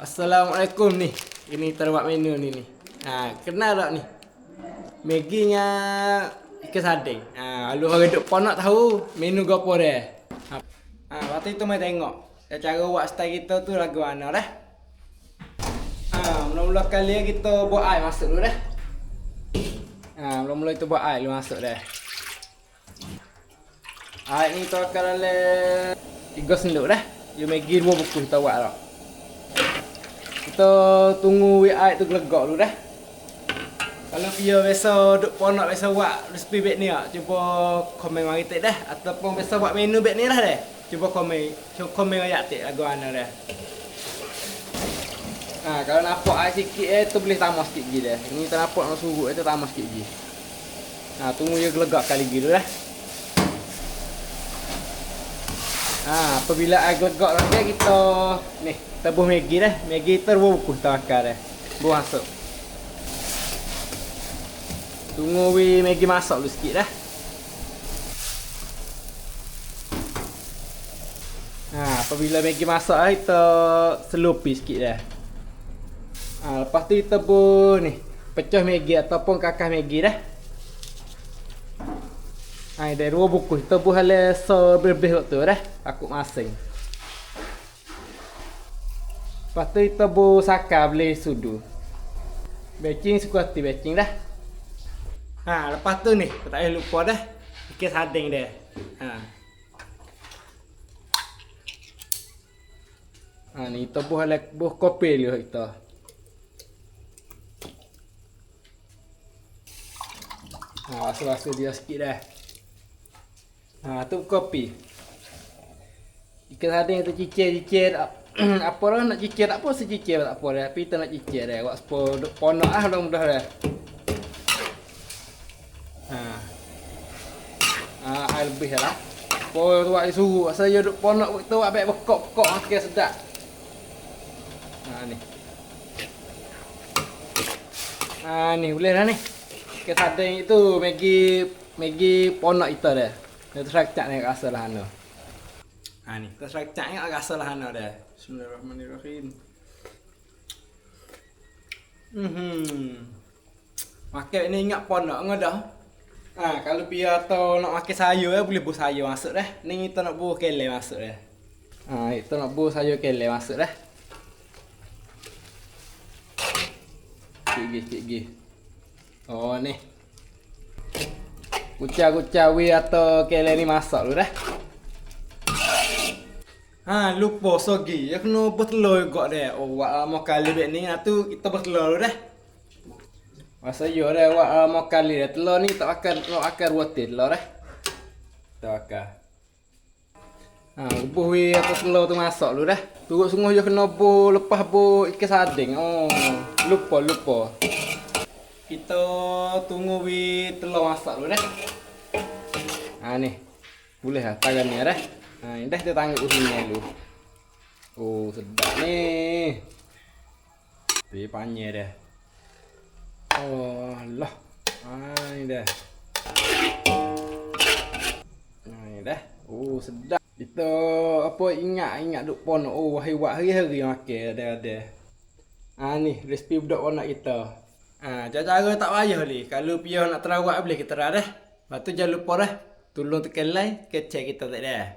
Assalamualaikum ni. Ini kita buat menu ni. Kenal tak ni? Magginya ikan sarding. Lalu orang duk ponok tahu menu gapo dia. Waktu itu mai tengok. Cara buat style kita tu lagu mana dah. Mula-mula kali kita buat air masuk dulu dah. Mula-mula itu buat air lu masuk dah. Air ni tu akan dalam 3 sendok dah. You Maggi 2 buku kita buat tak. Kita tunggu air tu gelegak dulu dah. Kalau dia biasa duk ponok biasa buat resipi beg ni cuba komen mari tek dah ataupun biasa buat menu beg ni dah dah. Cuba komen ayat tek lagu mana dah. Kalau nampak air sikit tu boleh tambah sikit lagi dah. Ni tak nampak nak surut tu tambah sikit lagi. Tunggu dia gelegak kali lagi dulu dah. Apabila air gelegak dah kita ni tabuh Maggi dah. Maggi terbukuh kita bakar dah. Buang masuk. Tunggu Maggi masak dulu sikit dah. Apabila Maggi masak kita selupi sikit dah. Lepas tu kita buh ni pecah Maggi ataupun kakah Maggi dah. Dah 2 buku kita buh hala sebelebih waktu dah. Aku masing. Lepas tu kita buh sakar beli sudu. Baking suka hati baking dah. Lepas tu ni tak payah lupa dah ikan sarding dia. Ni kita buh kopi dulu kita. Basuh-basuh dia sikit dah. Tu kopi. Ikan sarding tu cicir-cicir apa dah nak cicir tak apa secicir tak apa dah. Tapi kita nak cicir dah. Buat sepuluh ponok mudah-mudah dah. Air lebih lah. Apa tu buat suruh. Saya duduk ponok kita buat baik bekok-bekok makan sedap. Ni boleh dah ni. Ikan sarding itu Maggi ponok kita dah. Dia terseracak ni rasa lah hana. Ni terseracak ni rasa lah hana dah. Bismillahirrahmanirrahim. Makan ni ingat ponok ngadah. Kalau pia atau nak makan sayur boleh buh sayur masuk dah. Ni kita nak buh kelek masuk dah. Kita nak buh sayur kelek masuk dah. Sikit gigi. Ni. Kucah-kucah atau kelek ni masak dulu dah. Lupa sogi. Ya kena bertelur juga dah. Buat lama kali beg ni tu kita bertelur dulu dah. Masa yo dah buat lama kali dah. Telur ni tak akan roti telur dah. Kita bakar. Buh atau telur tu masak dulu dah. Turut sungguh je kena buh lepas buh ikan sarding. Lupa. Kita tunggu telur masak dulu dah. Ni. Boleh lah tangan ni dah. Dah kita tangan ke sini dulu. Sedap ni. Dia panjang dah. Allah. Ni dah. Ni dah. Sedap. Kita ingat duk ponok. Wahai buat hari-hari makan ada. Ni resipi budak ponok kita. Cara tak payah ni. Kalau pihak nak terawak boleh kita dah. Lepas tu jangan lupa dah. Tolong tekan like, kecek kita tak dah.